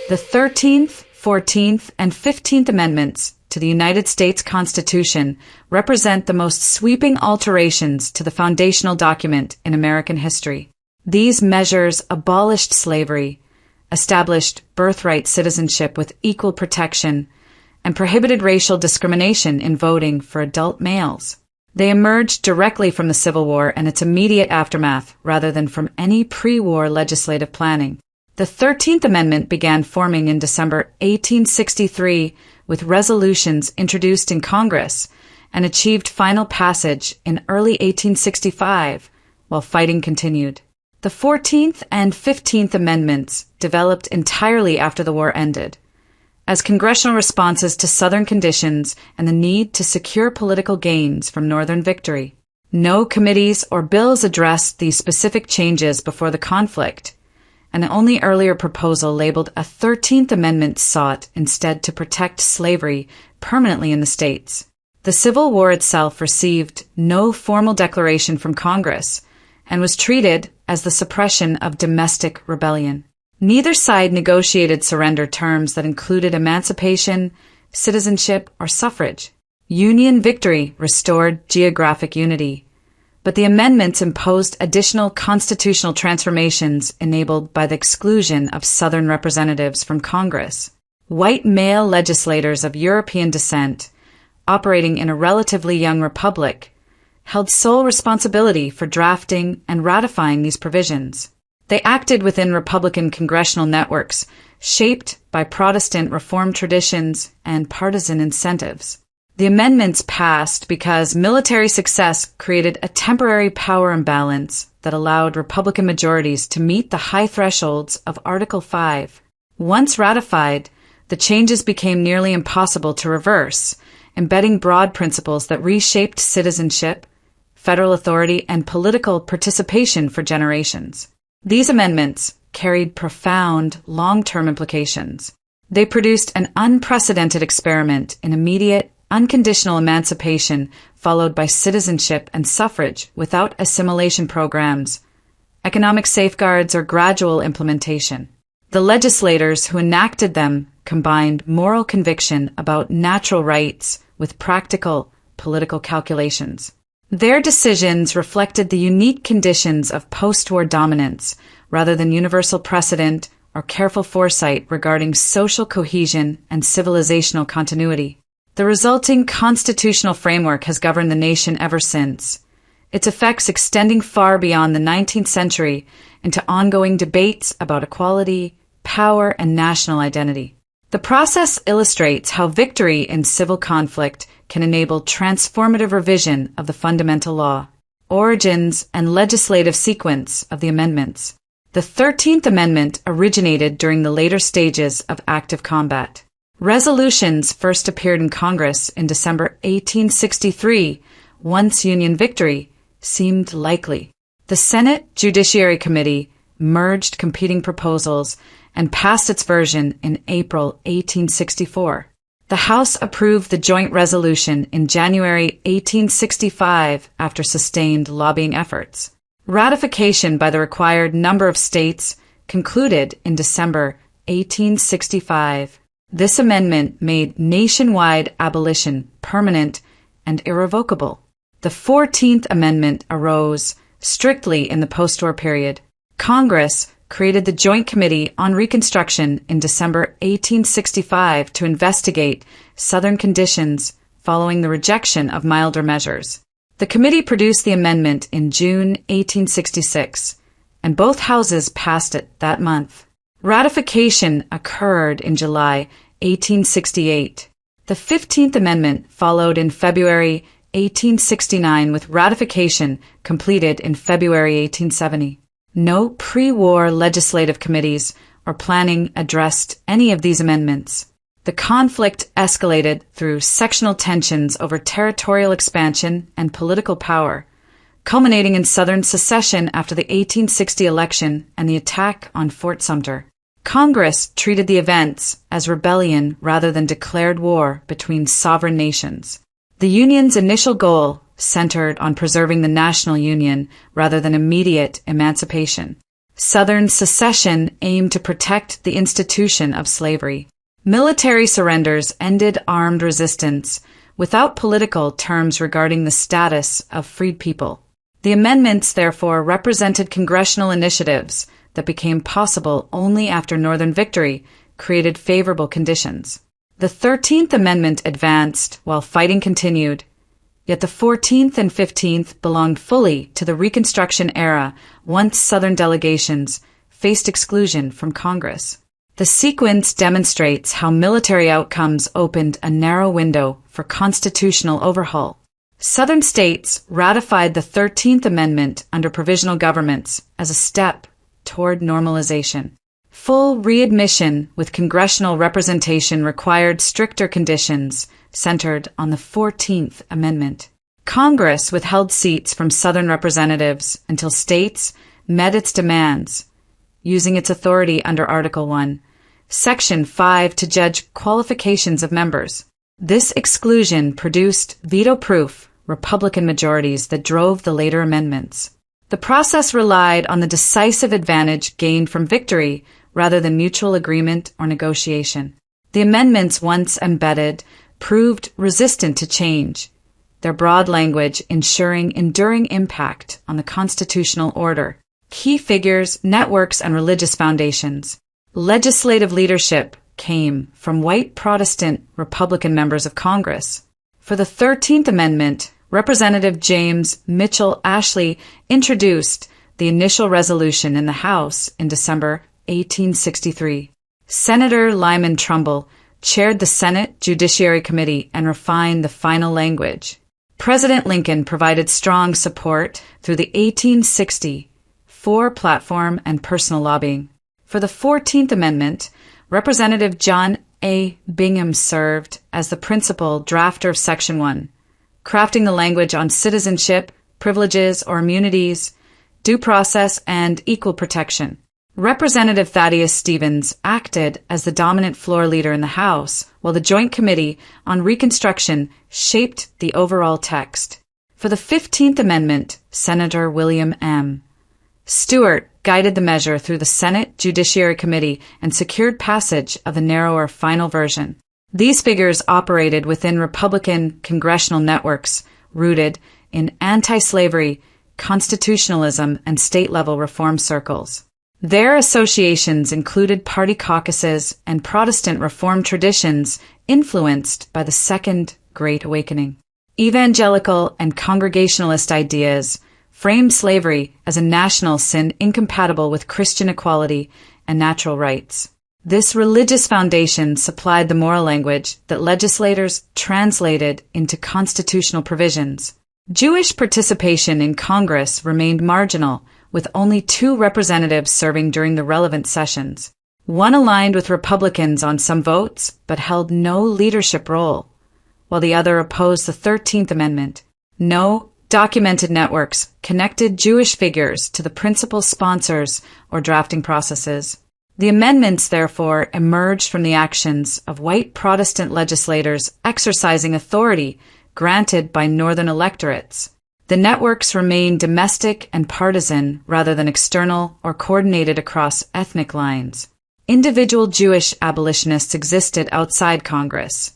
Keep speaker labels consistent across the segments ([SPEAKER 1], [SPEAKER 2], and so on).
[SPEAKER 1] The 13th, 14th, and 15th Amendments to the United States Constitution represent the most sweeping alterations to the foundational document in American history. These measures abolished slavery, established birthright citizenship with equal protection, and prohibited racial discrimination in voting for adult males. They emerged directly from the Civil War and its immediate aftermath rather than from any pre-war legislative planning. The 13th Amendment began forming in December 1863 with resolutions introduced in Congress and achieved final passage in early 1865 while fighting continued. The 14th and 15th Amendments developed entirely after the war ended, as congressional responses to Southern conditions and the need to secure political gains from Northern victory. No committees or bills addressed these specific changes before the conflict, and the only earlier proposal labeled a 13th Amendment sought instead to protect slavery permanently in the states. The Civil War itself received no formal declaration from Congress and was treated as the suppression of domestic rebellion. Neither side negotiated surrender terms that included emancipation, citizenship, or suffrage. Union victory restored geographic unity, but the amendments imposed additional constitutional transformations enabled by the exclusion of Southern representatives from Congress. White male legislators of European descent, operating in a relatively young republic, held sole responsibility for drafting and ratifying these provisions. They acted within Republican congressional networks, shaped by Protestant Reform traditions and partisan incentives. The amendments passed because military success created a temporary power imbalance that allowed Republican majorities to meet the high thresholds of Article 5. Once ratified, the changes became nearly impossible to reverse, embedding broad principles that reshaped citizenship, federal authority, and political participation for generations. These amendments carried profound long-term implications. They produced an unprecedented experiment in immediate, unconditional emancipation followed by citizenship and suffrage without assimilation programs, economic safeguards, or gradual implementation. The legislators who enacted them combined moral conviction about natural rights with practical political calculations. Their decisions reflected the unique conditions of post-war dominance rather than universal precedent or careful foresight regarding social cohesion and civilizational continuity. The resulting constitutional framework has governed the nation ever since, its effects extending far beyond the 19th century into ongoing debates about equality, power, and national identity. The process illustrates how victory in civil conflict can enable transformative revision of the fundamental law. Origins and legislative sequence of the amendments. The 13th Amendment originated during the later stages of active combat. Resolutions first appeared in Congress in December 1863, once Union victory seemed likely. The Senate Judiciary Committee merged competing proposals and passed its version in April 1864. The House approved the joint resolution in January 1865 after sustained lobbying efforts. Ratification by the required number of states concluded in December 1865. This amendment made nationwide abolition permanent and irrevocable. The 14th Amendment arose strictly in the post-war period. Congress created the Joint Committee on Reconstruction in December 1865 to investigate Southern conditions following the rejection of milder measures. The committee produced the amendment in June 1866, and both houses passed it that month. Ratification occurred in July 1868. The 15th Amendment followed in February 1869 with ratification completed in February 1870. No pre-war legislative committees or planning addressed any of these amendments. The conflict escalated through sectional tensions over territorial expansion and political power, culminating in Southern secession after the 1860 election and the attack on Fort Sumter. Congress treated the events as rebellion rather than declared war between sovereign nations. The Union's initial goal centered on preserving the national union rather than immediate emancipation. Southern secession aimed to protect the institution of slavery. Military surrenders ended armed resistance, without political terms regarding the status of freed people. The amendments, therefore, represented congressional initiatives that became possible only after Northern victory created favorable conditions. The 13th Amendment advanced while fighting continued, yet the 14th and 15th belonged fully to the Reconstruction era once Southern delegations faced exclusion from Congress. The sequence demonstrates how military outcomes opened a narrow window for constitutional overhaul. Southern states ratified the 13th Amendment under provisional governments as a step toward normalization. Full readmission with congressional representation required stricter conditions centered on the 14th Amendment. Congress withheld seats from Southern representatives until states met its demands, using its authority under Article I, Section 5 to judge qualifications of members. This exclusion produced veto-proof Republican majorities that drove the later amendments. The process relied on the decisive advantage gained from victory rather than mutual agreement or negotiation. The amendments, once embedded, proved resistant to change, their broad language ensuring enduring impact on the constitutional order. Key figures, networks, and religious foundations. Legislative leadership came from white Protestant Republican members of Congress. For the 13th Amendment, Representative James Mitchell Ashley introduced the initial resolution in the House in December 1863. Senator Lyman Trumbull chaired the Senate Judiciary Committee and refined the final language. President Lincoln provided strong support through the 1860 for platform and personal lobbying. For the 14th Amendment, Representative John A. Bingham served as the principal drafter of Section 1, crafting the language on citizenship, privileges or immunities, due process, and equal protection. Representative Thaddeus Stevens acted as the dominant floor leader in the House, while the Joint Committee on Reconstruction shaped the overall text. For the 15th Amendment, Senator William M. Stewart guided the measure through the Senate Judiciary Committee and secured passage of the narrower final version. These figures operated within Republican congressional networks rooted in anti-slavery, constitutionalism, and state-level reform circles. Their associations included party caucuses and Protestant reform traditions influenced by the Second Great Awakening. Evangelical and Congregationalist ideas framed slavery as a national sin incompatible with Christian equality and natural rights. This religious foundation supplied the moral language that legislators translated into constitutional provisions. Jewish participation in Congress remained marginal, with only 2 representatives serving during the relevant sessions. One aligned with Republicans on some votes, but held no leadership role, while the other opposed the 13th Amendment. No documented networks connected Jewish figures to the principal sponsors or drafting processes. The amendments, therefore, emerged from the actions of white Protestant legislators exercising authority granted by Northern electorates. The networks remained domestic and partisan rather than external or coordinated across ethnic lines. Individual Jewish abolitionists existed outside Congress,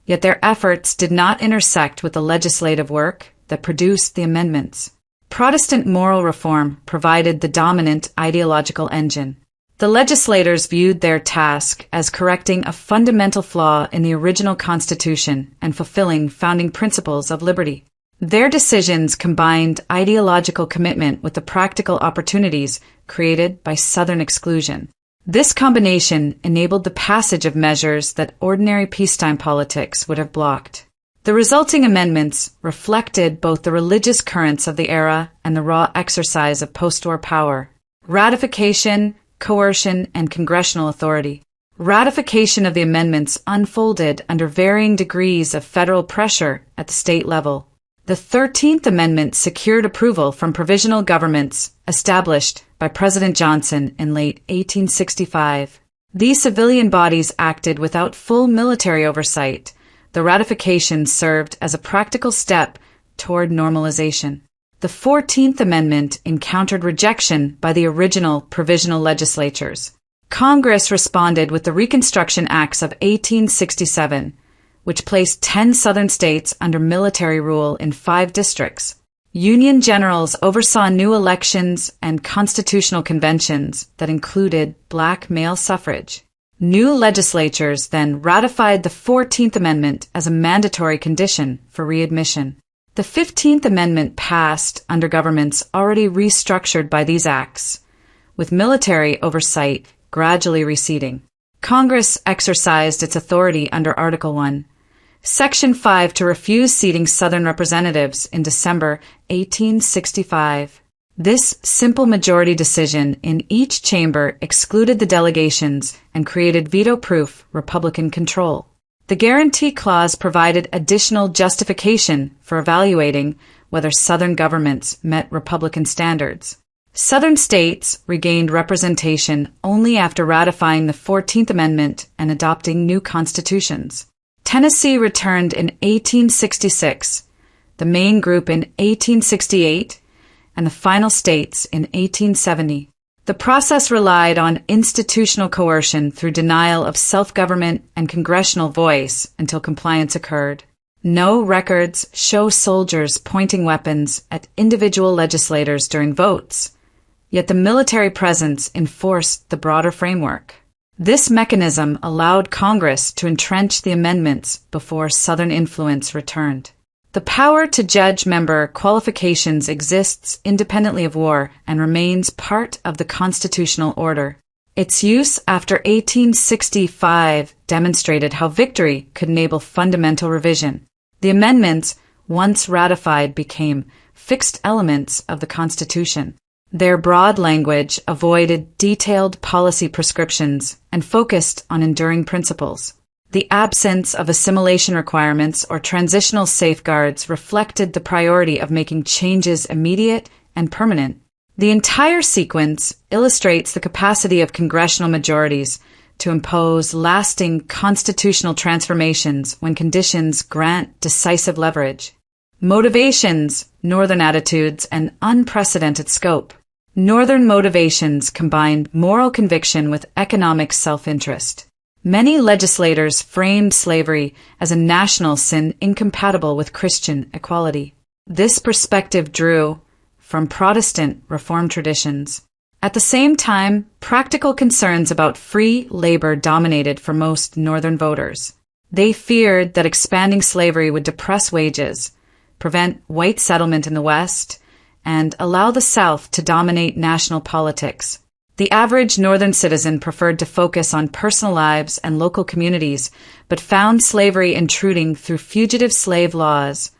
[SPEAKER 1] yet their efforts did not intersect with the legislative work that produced the amendments. Protestant moral reform provided the dominant ideological engine. The legislators viewed their task as correcting a fundamental flaw in the original Constitution and fulfilling founding principles of liberty. Their decisions combined ideological commitment with the practical opportunities created by Southern exclusion. This combination enabled the passage of measures that ordinary peacetime politics would have blocked. The resulting amendments reflected both the religious currents of the era and the raw exercise of post-war power. Ratification, coercion, and congressional authority. Ratification of the amendments unfolded under varying degrees of federal pressure at the state level. The 13th Amendment secured approval from provisional governments established by President Johnson in late 1865. These civilian bodies acted without full military oversight. The ratification served as a practical step toward normalization. The 14th Amendment encountered rejection by the original provisional legislatures. Congress responded with the Reconstruction Acts of 1867, which placed 10 Southern states under military rule in 5 districts. Union generals oversaw new elections and constitutional conventions that included black male suffrage. New legislatures then ratified the 14th Amendment as a mandatory condition for readmission. The 15th Amendment passed under governments already restructured by these acts, with military oversight gradually receding. Congress exercised its authority under Article 1, Section 5 to refuse seating Southern representatives in December 1865. This simple majority decision in each chamber excluded the delegations and created veto-proof Republican control. The Guarantee Clause provided additional justification for evaluating whether Southern governments met Republican standards. Southern states regained representation only after ratifying the 14th Amendment and adopting new constitutions. Tennessee returned in 1866, the Maine group in 1868, and the final states in 1870. The process relied on institutional coercion through denial of self-government and congressional voice until compliance occurred. No records show soldiers pointing weapons at individual legislators during votes, yet the military presence enforced the broader framework. This mechanism allowed Congress to entrench the amendments before Southern influence returned. The power to judge member qualifications exists independently of war and remains part of the constitutional order. Its use after 1865 demonstrated how victory could enable fundamental revision. The amendments, once ratified, became fixed elements of the Constitution. Their broad language avoided detailed policy prescriptions and focused on enduring principles. The absence of assimilation requirements or transitional safeguards reflected the priority of making changes immediate and permanent. The entire sequence illustrates the capacity of congressional majorities to impose lasting constitutional transformations when conditions grant decisive leverage. Motivations, Northern attitudes, and unprecedented scope. Northern motivations combined moral conviction with economic self-interest. Many legislators framed slavery as a national sin incompatible with Christian equality. This perspective drew from Protestant Reformed traditions. At the same time, practical concerns about free labor dominated for most Northern voters. They feared that expanding slavery would depress wages, prevent white settlement in the West, and allow the South to dominate national politics. The average Northern citizen preferred to focus on personal lives and local communities, but found slavery intruding through fugitive slave laws,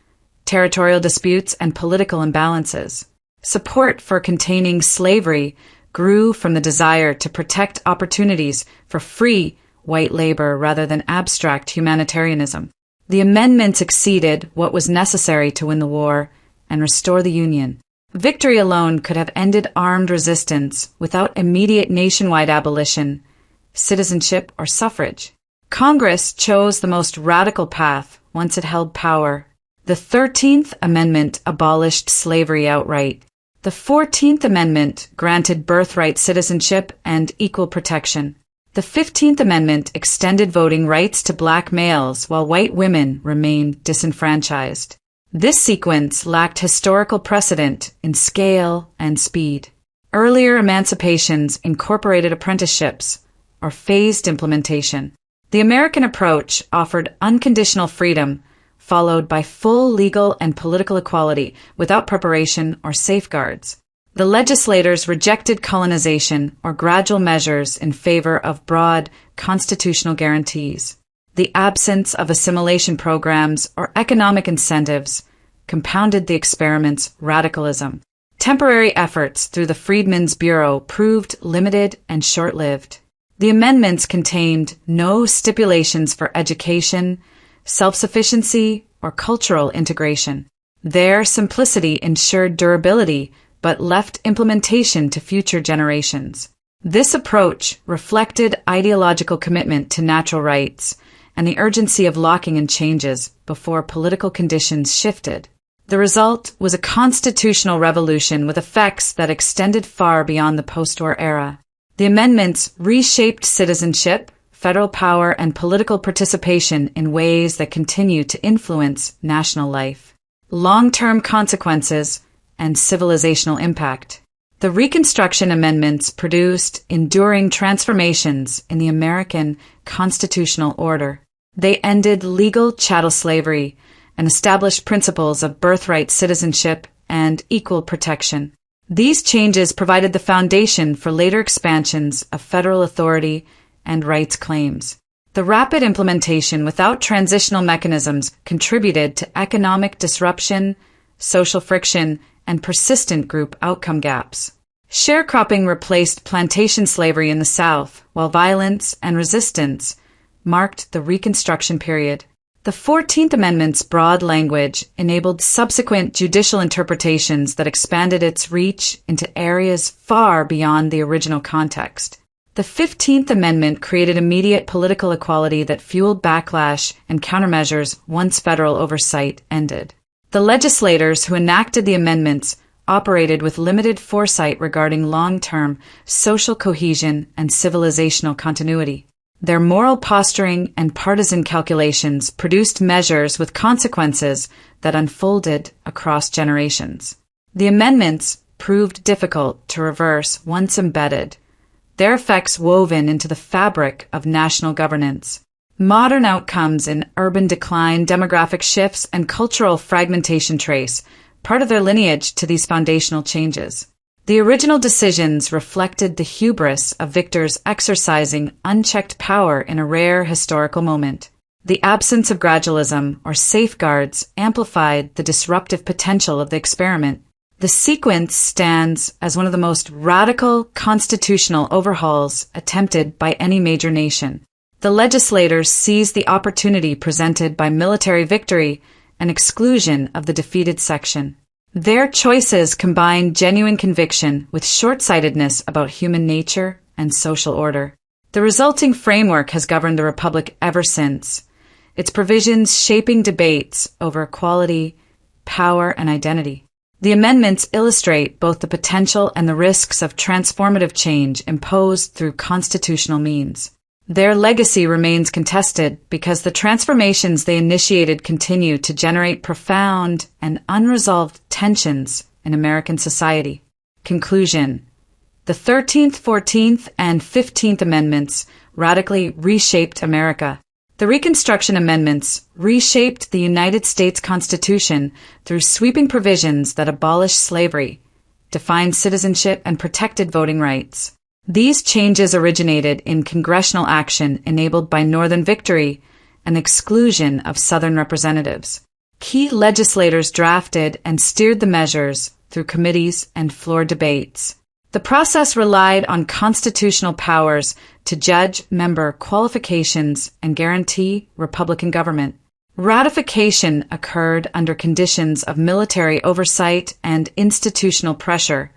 [SPEAKER 1] territorial disputes, and political imbalances. Support for containing slavery grew from the desire to protect opportunities for free white labor rather than abstract humanitarianism. The amendments exceeded what was necessary to win the war and restore the Union. Victory alone could have ended armed resistance without immediate nationwide abolition, citizenship, or suffrage. Congress chose the most radical path once it held power. The 13th Amendment abolished slavery outright. The 14th Amendment granted birthright citizenship and equal protection. The 15th Amendment extended voting rights to black males while white women remained disenfranchised. This sequence lacked historical precedent in scale and speed. Earlier emancipations incorporated apprenticeships or phased implementation. The American approach offered unconditional freedom, followed by full legal and political equality without preparation or safeguards. The legislators rejected colonization or gradual measures in favor of broad constitutional guarantees. The absence of assimilation programs or economic incentives compounded the experiment's radicalism. Temporary efforts through the Freedmen's Bureau proved limited and short-lived. The amendments contained no stipulations for education, self-sufficiency, or cultural integration. Their simplicity ensured durability but left implementation to future generations. This approach reflected ideological commitment to natural rights and the urgency of locking in changes before political conditions shifted. The result was a constitutional revolution with effects that extended far beyond the post-war era. The amendments reshaped citizenship, federal power, and political participation in ways that continue to influence national life. Long-term consequences and civilizational impact. The Reconstruction Amendments produced enduring transformations in the American constitutional order. They ended legal chattel slavery and established principles of birthright citizenship and equal protection. These changes provided the foundation for later expansions of federal authority and rights claims. The rapid implementation without transitional mechanisms contributed to economic disruption, social friction, and persistent group outcome gaps. Sharecropping replaced plantation slavery in the South, while violence and resistance marked the Reconstruction period. The 14th Amendment's broad language enabled subsequent judicial interpretations that expanded its reach into areas far beyond the original context. The 15th Amendment created immediate political equality that fueled backlash and countermeasures once federal oversight ended. The legislators who enacted the amendments operated with limited foresight regarding long-term social cohesion and civilizational continuity. Their moral posturing and partisan calculations produced measures with consequences that unfolded across generations. The amendments proved difficult to reverse once embedded, their effects woven into the fabric of national governance. Modern outcomes in urban decline, demographic shifts, and cultural fragmentation trace part of their lineage to these foundational changes. The original decisions reflected the hubris of victors exercising unchecked power in a rare historical moment. The absence of gradualism or safeguards amplified the disruptive potential of the experiment. The sequence stands as one of the most radical constitutional overhauls attempted by any major nation. The legislators seized the opportunity presented by military victory and exclusion of the defeated section. Their choices combined genuine conviction with short-sightedness about human nature and social order. The resulting framework has governed the Republic ever since, its provisions shaping debates over equality, power, and identity. The amendments illustrate both the potential and the risks of transformative change imposed through constitutional means. Their legacy remains contested because the transformations they initiated continue to generate profound and unresolved tensions in American society. Conclusion. The 13th, 14th, and 15th Amendments radically reshaped America. The Reconstruction Amendments reshaped the United States Constitution through sweeping provisions that abolished slavery, defined citizenship, and protected voting rights. These changes originated in congressional action enabled by Northern victory and exclusion of Southern representatives. Key legislators drafted and steered the measures through committees and floor debates. The process relied on constitutional powers to judge member qualifications and guarantee Republican government. Ratification occurred under conditions of military oversight and institutional pressure,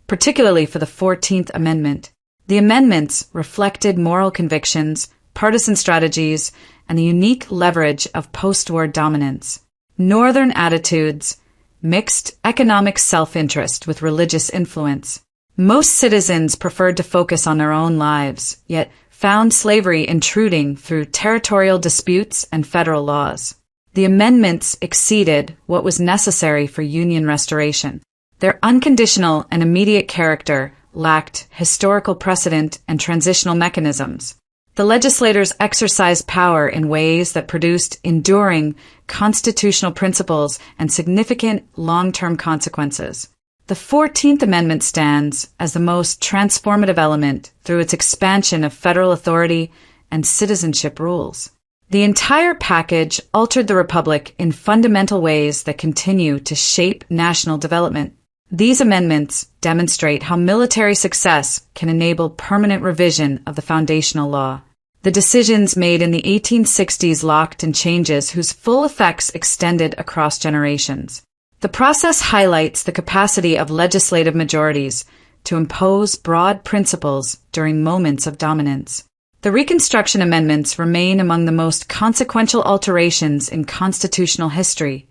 [SPEAKER 1] particularly for the 14th Amendment. The amendments reflected moral convictions, partisan strategies, and the unique leverage of post-war dominance. Northern attitudes mixed economic self-interest with religious influence. Most citizens preferred to focus on their own lives, yet found slavery intruding through territorial disputes and federal laws. The amendments exceeded what was necessary for Union restoration. Their unconditional and immediate character lacked historical precedent and transitional mechanisms. The legislators exercised power in ways that produced enduring constitutional principles and significant long-term consequences. The 14th Amendment stands as the most transformative element through its expansion of federal authority and citizenship rules. The entire package altered the Republic in fundamental ways that continue to shape national development. These amendments demonstrate how military success can enable permanent revision of the foundational law. The decisions made in the 1860s locked in changes whose full effects extended across generations. The process highlights the capacity of legislative majorities to impose broad principles during moments of dominance. The Reconstruction Amendments remain among the most consequential alterations in constitutional history,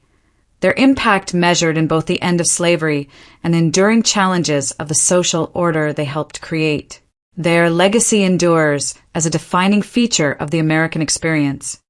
[SPEAKER 1] their impact measured in both the end of slavery and enduring challenges of the social order they helped create. Their legacy endures as a defining feature of the American experience.